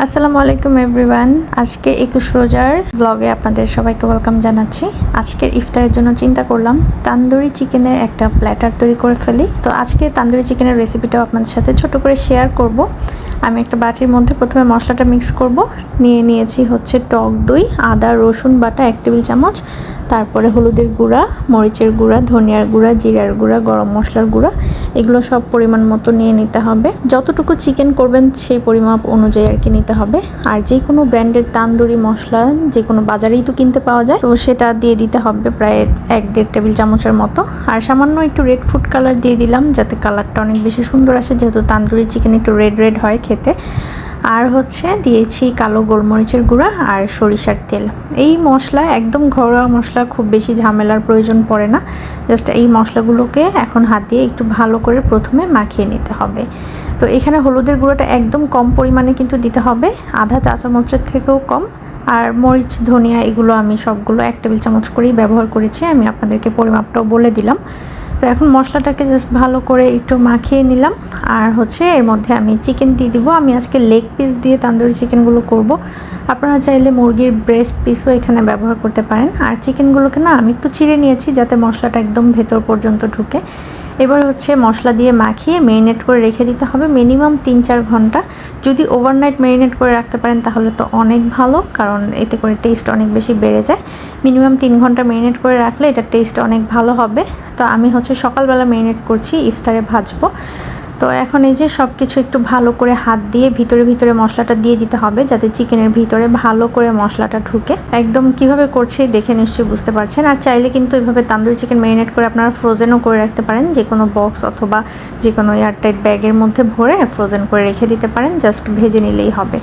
আসসালামু আলাইকুম এভরিওয়ান। আজকে 21 রোজার ব্লগে আপনাদের সবাইকে ওয়েলকাম জানাচ্ছি। আজকের ইফতারের জন্য চিন্তা করলাম তান্দুরি চিকেনের একটা প্ল্যাটার তৈরি করে ফেলি। তো আজকে তান্দুরি চিকেনের রেসিপিটাও আপনাদের সাথে ছোট করে শেয়ার করব। আমি একটা বাটির মধ্যে প্রথমে মশলাটা মিক্স করব। নিয়েছি হচ্ছে টক দই, আদা রসুন বাটা 1 টেবিল চামচ, তারপরে হলুদের গুঁড়া, মরিচের গুঁড়া, ধনিয়ার গুঁড়া, জিরার গুঁড়া, গরম মশলার গুঁড়া, এগুলো সব পরিমাণ মতো নিয়ে নিতে হবে। যতটুকু চিকেন করবেন সেই পরিমাপ অনুযায়ী আর কি নিতে হবে। আর যে কোনো ব্র্যান্ডের তান্দুরি মশলা যে কোনো বাজারেই তো কিনতে পাওয়া যায়, তো সেটা দিয়ে দিতে হবে প্রায় 1-1.5 টেবিল চামচের মতো। আর সামান্য একটু রেড ফুড কালার দিয়ে দিলাম, যাতে কালারটা অনেক বেশি সুন্দর আসে, যেহেতু তান্দুরি চিকেন একটু রেড রেড হয় খেতে। আর হচ্ছে দিয়েছি কালো গোলমরিচের গুঁড়া আর সরিষার তেল। এই মশলা একদম ঘরোয়া মশলা, খুব বেশি ঝামেলার প্রয়োজন পড়ে না। জাস্ট এই মশলাগুলোকে এখন হাত দিয়ে একটু ভালো করে প্রথমে মাখিয়ে নিতে হবে। তো এখানে হলুদের গুঁড়োটা একদম কম পরিমাণে কিন্তু দিতে হবে, আধা চা চামচের থেকেও কম। আর মরিচ ধনিয়া এগুলো আমি সবগুলো 1 টেবিল চামচ করেই ব্যবহার করেছি, আমি আপনাদেরকে পরিমাপটাও বলে দিলাম। তো এখন মশলাটাকে জাস্ট ভালো করে একটু মাখিয়ে নিলাম। আর হচ্ছে এর মধ্যে আমি চিকেন দিয়ে দিব। আমি আজকে লেগ পিস দিয়ে তান্দুরি চিকেনগুলো করব। আপনারা চাইলে মুরগির ব্রেস্ট পিসও এখানে ব্যবহার করতে পারেন। আর চিকেনগুলোকে না আমি একটু চিড়ে নিয়েছি, যাতে মশলাটা একদম ভেতর পর্যন্ত ঢুকে। এবার হচ্ছে মশলা দিয়ে মাখিয়ে মেরিনেট করে রেখে দিতে হবে মিনিমাম 3-4 ঘন্টা। যদি ওভারনাইট মেরিনেট করে রাখতে পারেন তাহলে তো অনেক ভালো, কারণ এতে করে টেস্ট অনেক বেশি বেড়ে যায়। মিনিমাম 3 ঘন্টা মেরিনেট করে রাখলে এটার টেস্ট অনেক ভালো হবে। তো আমি হচ্ছে সকালবেলা মেরিনেট করছি, ইফতারে ভাজবো। তো এখন এই যে সব কিছু একটু ভালো করে হাত দিয়ে ভিতরে ভিতরে মশলাটা দিয়ে দিতে হবে, যাতে চিকেনের ভিতরে ভালো করে মশলাটা ঢুকে। একদম কিভাবে করছি দেখে নিশ্চয়ই বুঝতে পারছেন। আর চাইলে কিন্তু এভাবে তান্দুরি চিকেন মেরিনেট করে আপনারা ফ্রোজেনও করে রাখতে পারেন, যে কোনো বক্স অথবা যে কোনো এয়ারটাইট ব্যাগের মধ্যে ভরে ফ্রোজেন করে রেখে দিতে পারেন, জাস্ট ভেজে নিলেই হবে।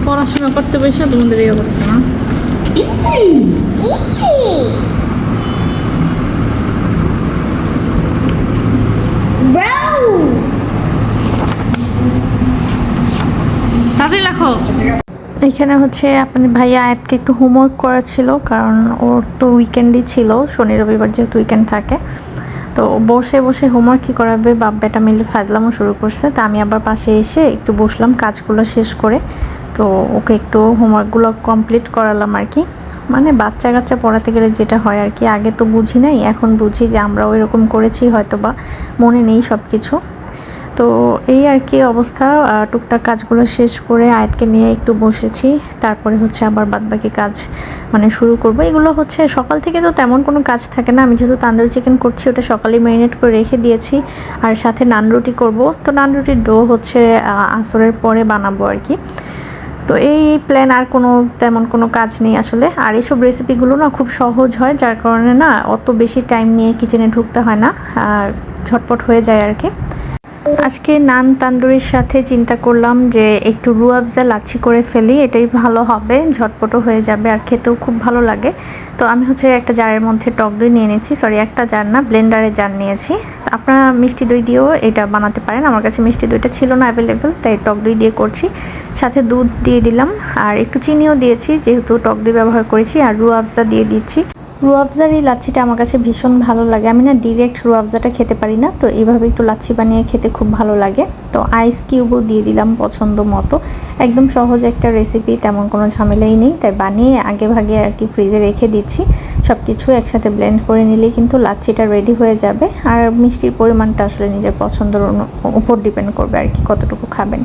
পড়াশোনা করতে বসে তোমাদের এই অবস্থা না? এখানে হচ্ছে আপনার ভাইয়া আয়াতকে একটু হোমওয়ার্ক করা ছিল, কারণ ওর তো উইকেন্ডই ছিল, শনি রবিবার যেহেতু উইকেন্ড থাকে। তো বসে বসে হোমওয়ার্ক কী করাবে, বাপ বেটা মিলে ফাজলামও শুরু করছে। তা আমি আবার পাশে এসে একটু বসলাম কাজগুলো শেষ করে। তো ওকে একটু হোমওয়ার্কগুলো কমপ্লিট করালাম আর কি। মানে বাচ্চা কাচ্চা পড়াতে গেলে যেটা হয় আর কি, আগে তো বুঝি নাই, এখন বুঝি যে আমরাও এরকম করেছি, হয়তো বা মনে নেই সব কিছু। তো এই আর কি অবস্থা। টুকটাক কাজগুলো শেষ করে আয়াতকে নিয়ে একটু বসেছি, তারপরে হচ্ছে আবার বাদবাকি কাজ মানে শুরু করব। এগুলো হচ্ছে সকাল থেকে তো তেমন কোনো কাজ থাকে না, আমি যেহেতু তান্দুরি চিকেন করছি ওটা সকালে ম্যারিনেট করে রেখে দিয়েছি। আর সাথে নান রুটি করব, তো নান রুটির ডো হচ্ছে আসরের পরে বানাবো আর কি। তো এই প্ল্যান, আর তেমন কোনো কাজ নেই আসলে। আর এইসব রেসিপিগুলো না খুব সহজ হয়, যার কারণে না অত বেশি টাইম নিয়ে কিচেনে ঢুকতে হয় না, ঝটপট হয়ে যায় আর কি। আজকে নান তান্দুরির সাথে চিন্তা করলাম যে একটু রুয়াবজা লাচ্ছি করে ফেলি, এটাই ভালো হবে, ঝটপটও হয়ে যাবে আর খেতেও খুব ভালো লাগে। তো আমি হচ্ছে একটা জারের মধ্যে টক দই নিয়ে নিয়েছি, সরি একটা জার না, ব্লেন্ডারের জার নিয়েছি। আপনারা মিষ্টি দই দিয়েও এটা বানাতে পারেন, আমার কাছে মিষ্টি দইটা ছিল না অ্যাভেলেবেল, তাই টক দই দিয়ে করছি। সাথে দুধ দিয়ে দিলাম, আর একটু চিনিও দিয়েছি যেহেতু টক দই ব্যবহার করেছি, আর রুয়াবজা দিয়ে দিচ্ছি। রুয়াবজার এই লাচ্ছিটা আমার কাছে ভীষণ ভালো লাগে। আমি না ডিরেক্ট রুয়াবজাটা খেতে পারি না, তো এইভাবে একটু লাচ্ছি বানিয়ে খেতে খুব ভালো লাগে। তো আইস কিউবও দিয়ে দিলাম পছন্দ মতো। একদম সহজ একটা রেসিপি, তেমন কোনো ঝামেলাই নেই, তাই বানিয়ে আগে ভাগে আর কি ফ্রিজে রেখে দিচ্ছি। সব কিছু একসাথে ব্লেন্ড করে নিলেই কিন্তু লাচ্ছিটা রেডি হয়ে যাবে। আর মিষ্টির পরিমাণটা আসলে নিজের পছন্দের উপর ডিপেন্ড করবে আর কি, কতটুকু খাবেন।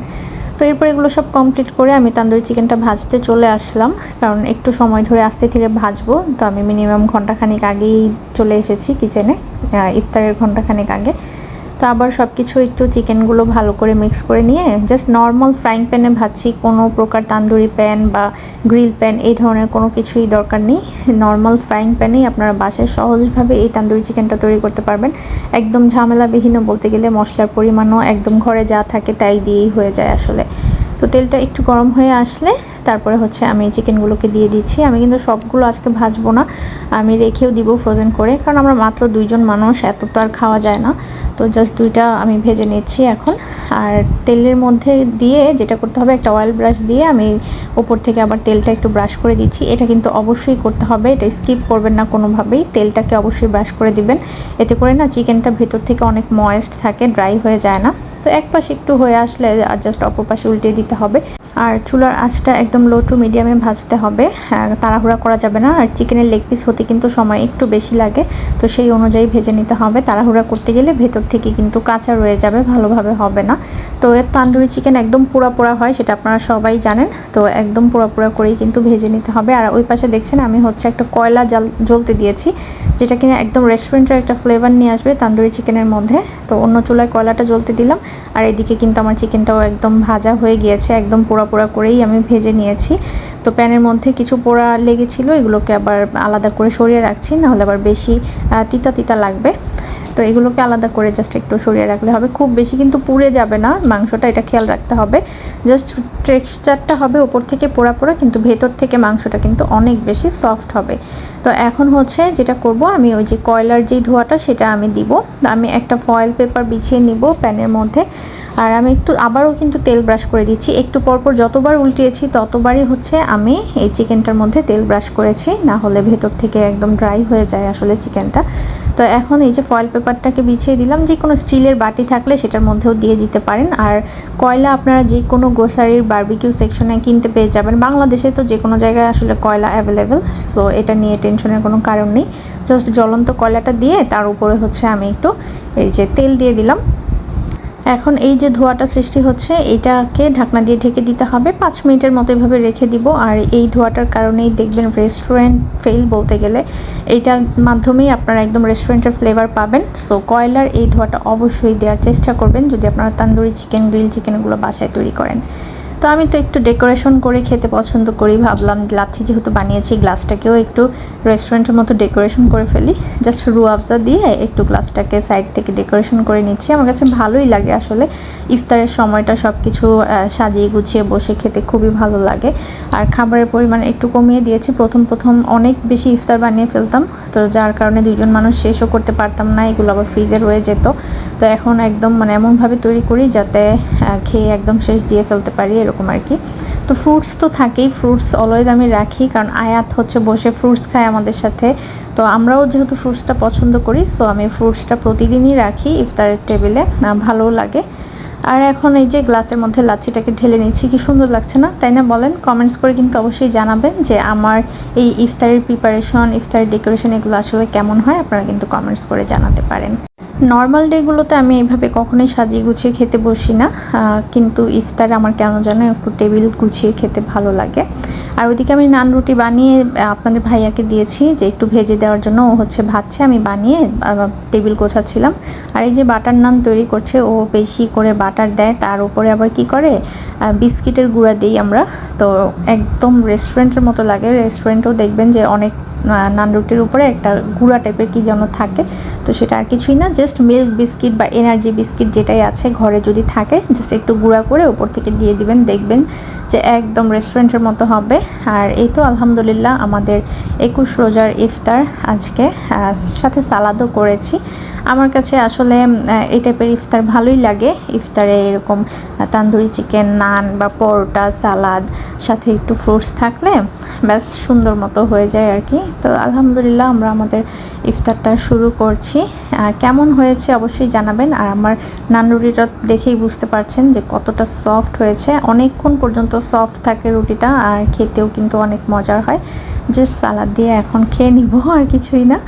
তো এরপর এগুলো সব কমপ্লিট করে আমি তান্দুরি চিকেনটা ভাজতে চলে আসলাম, কারণ একটু সময় ধরে আস্তে ধীরে ভাজবো। তো আমি মিনিমাম ঘন্টাখানিক আগেই চলে এসেছি কিচেনে, ইফতারের ঘন্টাখানিক আগে। তো আবার সব কিছু একটু চিকেনগুলো ভালো করে মিক্স করে নিয়ে জাস্ট নর্মাল ফ্রাইং প্যানে ভাজছি, কোনো প্রকার তান্দুরি প্যান বা গ্রিল প্যান এই ধরনের কোনো কিছুই দরকার নেই। নর্মাল ফ্রাইং প্যানেই আপনারা বাসায় সহজভাবে এই তান্দুরি চিকেনটা তৈরি করতে পারবেন। একদম ঝামেলাবিহীন বলতে গেলে, মশলার পরিমাণও একদম ঘরে যা থাকে তাই দিয়েই হয়ে যায় আসলে। তো তেলটা একটু গরম হয়ে আসলে তারপরে হচ্ছে আমি চিকেনগুলোকে দিয়ে দিচ্ছি। আমি কিন্তু সবগুলো আজকে ভাজবো না, আমি রেখেও দিব ফ্রোজেন করে, কারণ আমরা মাত্র 2 জন মানুষ, এত তো আর খাওয়া যায় না। তো জাস্ট 2টা আমি ভেজে নিচ্ছি এখন। আর তেলের মধ্যে দিয়ে যেটা করতে হবে, একটা অয়েল ব্রাশ দিয়ে আমি ওপর থেকে আবার তেলটা একটু ব্রাশ করে দিচ্ছি। এটা কিন্তু অবশ্যই করতে হবে, এটা স্কিপ করবেন না কোনোভাবেই, তেলটাকে অবশ্যই ব্রাশ করে দিবেন। এতে করে না চিকেনটা ভেতর থেকে অনেক ময়েস্ট থাকে, ড্রাই হয়ে যায় না। তো এক পাশে একটু হয়ে আসলে আর জাস্ট অপর পাশে উল্টে দিতে হবে। আর চুলার আঁচটা একদম লো টু মিডিয়ামে ভাজতে হবে, তাড়াহুড়া করা যাবে না। আর চিকেনের লেগ পিস হতে কিন্তু সময় একটু বেশি লাগে, তো সেই অনুযায়ী ভেজে নিতে হবে। তাড়াহুড়া করতে গেলে ভেতর থেকে কিন্তু কাঁচা রয়ে যাবে, ভালোভাবে হবে না। তো এর তান্দুরি চিকেন একদম পোড়া পোড়া হয়, সেটা আপনারা সবাই জানেন। তো একদম পোড়া পোড়া করেই কিন্তু ভেজে নিতে হবে। আর ওই পাশে দেখছেন আমি হচ্ছে একটা কয়লা জ্বলতে দিয়েছি, যেটা কিনা একদম রেস্টুরেন্টের একটা ফ্লেভার নিয়ে আসবে তান্দুরি চিকেনের মধ্যে। তো অন্য চুলায় কয়লাটা জ্বলতে দিলাম, আর এদিকে কিন্তু আমার চিকেনটাও একদম ভাজা হয়ে গিয়েছে, একদম পোড়া পোড়া করেই আমি ভেজে নিয়েছি। তো প্যানের মধ্যে কিছু পোড়া লেগেছিল, এগুলোকে আবার আলাদা করে সরিয়ে রাখছি, নাহলে আবার বেশি তিতা তিতা লাগবে। তো এগুলোকে আলাদা করে জাস্ট একটু সরিয়ে রাখলে হবে, খুব বেশি কিন্তু পুড়ে যাবে না মাংসটা, এটা খেয়াল রাখতে হবে। জাস্ট টেক্সচারটা হবে উপর থেকে পোড়া পোড়া, কিন্তু ভেতর থেকে মাংসটা কিন্তু অনেক বেশি সফট হবে। তো এখন হচ্ছে যেটা করব, আমি ওই যে কয়লার যেই ধোঁয়াটা সেটা আমি দিব। আমি একটা ফয়েল পেপার বিছিয়ে নিব প্যানের মধ্যে। আর আমি একটু আবারও কিন্তু তেল ব্রাশ করে দিচ্ছি, একটু পরপর যতবার উল্টিয়েছি ততবারই হচ্ছে আমি এই চিকেনটার মধ্যে তেল ব্রাশ করেছি, না হলে ভেতর থেকে একদম ড্রাই হয়ে যায় আসলে চিকেনটা। তো এখন এই যে ফয়েল পেপারটাকে বিছিয়ে দিলাম, যে কোনো স্টিলের বাটি থাকলে সেটার মধ্যেও দিয়ে দিতে পারেন। আর কয়লা আপনারা যে কোনো গ্রোসারির বারবিকিউ সেকশনে কিনতে পেয়ে যাবেন, বাংলাদেশে তো যে কোনো জায়গায় আসলে কয়লা অ্যাভেলেবেল। সো এটা নিয়ে টেনশনের কোনো কারণ নেই, জাস্ট জ্বলন্ত কয়লাটা দিয়ে তার উপরে হচ্ছে আমি একটু এই যে তেল দিয়ে দিলাম। এখন এই যে ধোঁয়াটা সৃষ্টি হচ্ছে, এটাকে ঢাকনা দিয়ে ঢেকে দিতে হবে, 5 মিনিটের মতো এভাবে রেখে দিব। আর এই ধোঁয়াটার কারণেই দেখবেন রেস্টুরেন্ট ফেল বলতে গেলে, এইটার মাধ্যমেই আপনারা একদম রেস্টুরেন্টের ফ্লেভার পাবেন। সো কয়লার এই ধোঁয়াটা অবশ্যই দেওয়ার চেষ্টা করবেন যদি আপনারা তান্দুরি চিকেন, গ্রিল চিকেনগুলো বাসায় তৈরি করেন। তো আমি তো একটু ডেকোরেশন করে খেতে পছন্দ করি, ভাবলাম লাচ্ছি যেহেতু বানিয়েছি, গ্লাসটাকেও একটু রেস্টুরেন্টের মতো ডেকোরেশন করে ফেলি। জাস্ট রুয়াবজা দিয়ে একটু গ্লাসটাকে সাইড থেকে ডেকোরেশন করে নিচ্ছি। আমার কাছে ভালোই লাগে আসলে, ইফতারের সময়টা সব কিছু সাজিয়ে গুছিয়ে বসে খেতে খুবই ভালো লাগে। আর খাবারের পরিমাণ একটু কমিয়ে দিয়েছি, প্রথম অনেক বেশি ইফতার বানিয়ে ফেলতাম, তো যার কারণে 2 জন মানুষ শেষও করতে পারতাম না, এগুলো আবার ফ্রিজে রয়ে যেত। তো এখন একদম মানে এমনভাবে তৈরি করি যাতে খেয়ে একদম শেষ দিয়ে ফেলতে পারি, এরকম আর কি। তো ফ্রুটস তো থাকেই, ফ্রুটস অলওয়েজ আমি রাখি, কারণ আয়াত হচ্ছে বসে ফ্রুটস খায় আমাদের সাথে। তো আমরাও যেহেতু ফ্রুটসটা পছন্দ করি, সো আমি ফ্রুটসটা প্রতিদিনই রাখি ইফতারের টেবিলে, ভালোও লাগে। আর এখন এই যে গ্লাসের মধ্যে লাচ্ছিটাকে ঢেলে নিচ্ছি, কি সুন্দর লাগছে না, তাই না বলেন? কমেন্টস করে কিন্তু অবশ্যই জানাবেন যে আমার এই ইফতারের প্রিপারেশন, ইফতারের ডেকোরেশন এগুলো আসলে কেমন হয়, আপনারা কিন্তু কমেন্টস করে জানাতে পারেন। নর্মাল ডেগুলোতে আমি এইভাবে কখনোই সাজিয়ে গুছিয়ে খেতে বসি না, কিন্তু ইফতারে আমার কেন যেন একটু টেবিল গুছিয়ে খেতে ভালো লাগে। আর ওইদিকে আমি নান রুটি বানিয়ে আপনাদের ভাইয়াকে দিয়েছি যে একটু ভেজে দেওয়ার জন্য, ও হচ্ছে ভাজছে, আমি বানিয়ে টেবিল গোছাচ্ছিলাম। আর এই যে বাটার নান তৈরি করছে, ও বেশি করে বাটার দেয়, তার উপরে আবার কি করে বিস্কিটের গুঁড়া দিই আমরা। তো একদম রেস্টুরেন্টের মতো লাগে, রেস্টুরেন্টেও দেখবেন যে অনেক নান রুটির উপরে একটা গুঁড়া টাইপের কি যেন থাকে, তো সেটা আর কিছুই না, জাস্ট মিল্ক বিস্কিট বা এনার্জি বিস্কিট যেটাই আছে ঘরে যদি থাকে, জাস্ট একটু গুঁড়া করে উপর থেকে দিয়ে দিবেন, দেখবেন যে একদম রেস্টুরেন্টের মতো হবে। আর এই তো আলহামদুলিল্লাহ আমাদের 21 রোজার ইফতার আজকে, সাথে সালাদও করেছি। আমার কাছে আসলে এই টাইপের ইফতার ভালোই লাগে, ইফতারে এরকম তান্দুরি চিকেন, নান বা পরোটা, সালাদ, সাথে একটু ফ্রুটস থাকলে ব্যাস সুন্দর মতো হয়ে যায় আর কি। তো আলহামদুলিল্লাহ আমরা আমাদের ইফতারটা শুরু করছি। কেমন হয়েছে অবশ্যই জানাবেন। আর আমার নান রুটিটা দেখেই বুঝতে পারছেন যে কতটা সফট হয়েছে, অনেকক্ষণ পর্যন্ত সফট থাকে রুটিটা, আর খেতেও কিন্তু অনেক মজার হয়। জাস্ট সালাদ দিয়ে এখন খেয়ে নিব, আর কিছুই না।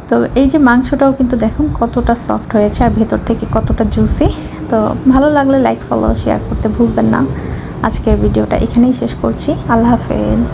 তো এই যে মাংসটাও কিন্তু দেখুন কতটা সফট হয়েছে, আর ভেতর থেকে কতটা জুসি। তো ভালো লাগলে লাইক, ফলো, শেয়ার করতে ভুলবেন না। আজকের ভিডিওটা এখানেই শেষ করছি। আল্লাহ হাফেজ।